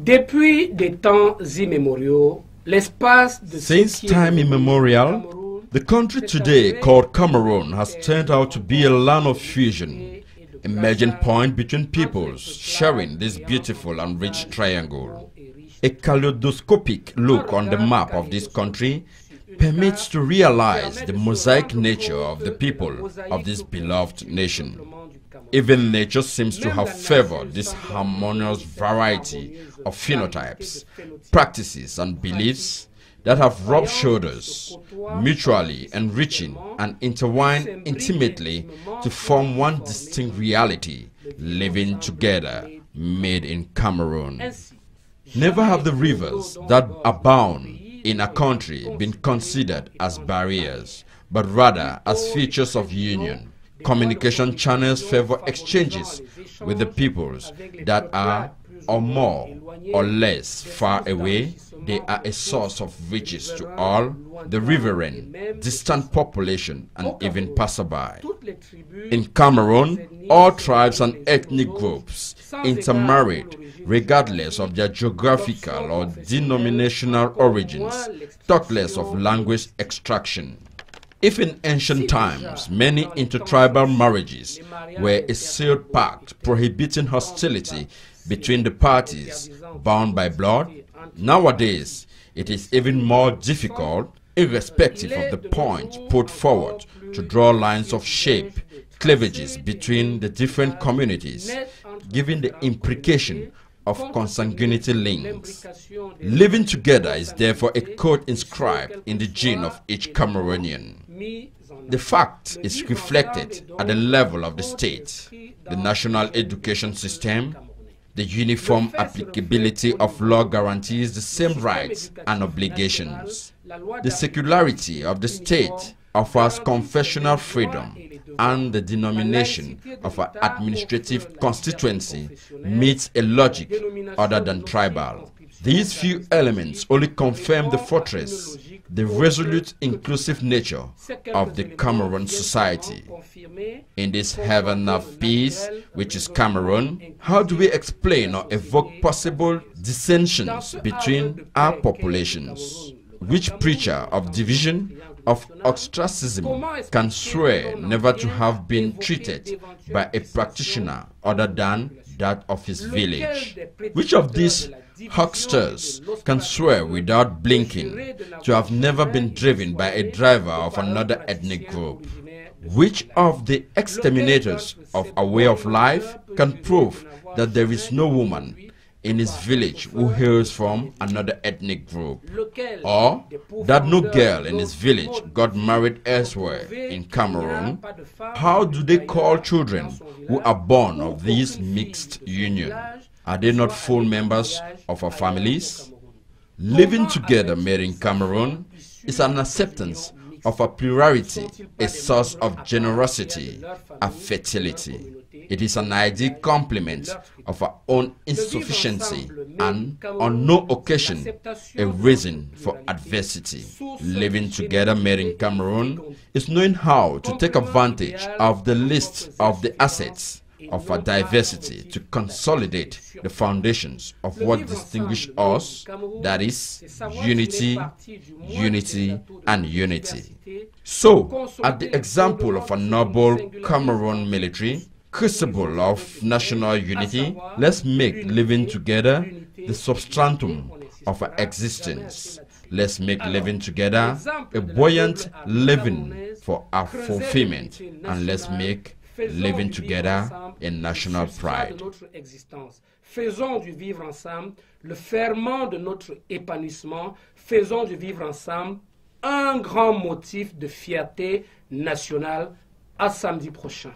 Depuis des temps immémoriaux, l'espace de Since time immemorial, the country today called Cameroon has turned out to be a land of fusion, a merging point between peoples sharing this beautiful and rich triangle. A kaleidoscopic look on the map of this country permits to realize the mosaic nature of the people of this beloved nation. Even nature seems to have favored this harmonious variety of phenotypes, practices and beliefs that have rubbed shoulders, mutually enriching and intertwined intimately to form one distinct reality, living together, made in Cameroon. Never have the rivers that abound in a country been considered as barriers, but rather as features of union. Communication channels favor exchanges with the peoples that are or more or less far away. They are a source of riches to all, the riverine, distant population, and even passerby. In Cameroon, all tribes and ethnic groups intermarried regardless of their geographical or denominational origins, talk less of language extraction. If in ancient times many intertribal marriages were a sealed pact prohibiting hostility between the parties bound by blood, nowadays it is even more difficult, irrespective of the point put forward, to draw lines of shape, cleavages between the different communities, giving the implication of consanguinity links. Living together is therefore a code inscribed in the gene of each Cameroonian. The fact is reflected at the level of the state, the national education system. The uniform applicability of law guarantees the same rights and obligations. The secularity of the state offers confessional freedom, and the denomination of an administrative constituency meets a logic other than tribal. These few elements only confirm the fortress, the resolute inclusive nature of the Cameroon society. In this heaven of peace, which is Cameroon, how do we explain or evoke possible dissensions between our populations? Which preacher of division, of ostracism, can swear never to have been treated by a practitioner other than that of his village? Which of these hucksters can swear without blinking to have never been driven by a driver of another ethnic group? Which of the exterminators of a way of life can prove that there is no woman in his village who hails from another ethnic group, or that no girl in his village got married elsewhere in Cameroon? How do they call children who are born of this mixed union? Are they not full members of our families? Living together made in Cameroon is an acceptance of a plurality, a source of generosity, a fertility. It is an ideal complement of our own insufficiency and, on no occasion, a reason for adversity. Living together made in Cameroon is knowing how to take advantage of the list of the assets of our diversity to consolidate the foundations of what distinguishes us, that is, unity, unity, and unity. So, at the example of a noble Cameroon military, crucible of national unity, let's make living together the substratum of our existence. Let's make living together a buoyant living for our fulfillment, and let's make living together a national pride. Faisons du vivre ensemble le ferment de notre épanouissement. Faisons du vivre ensemble un grand motif de fierté nationale. À samedi prochain.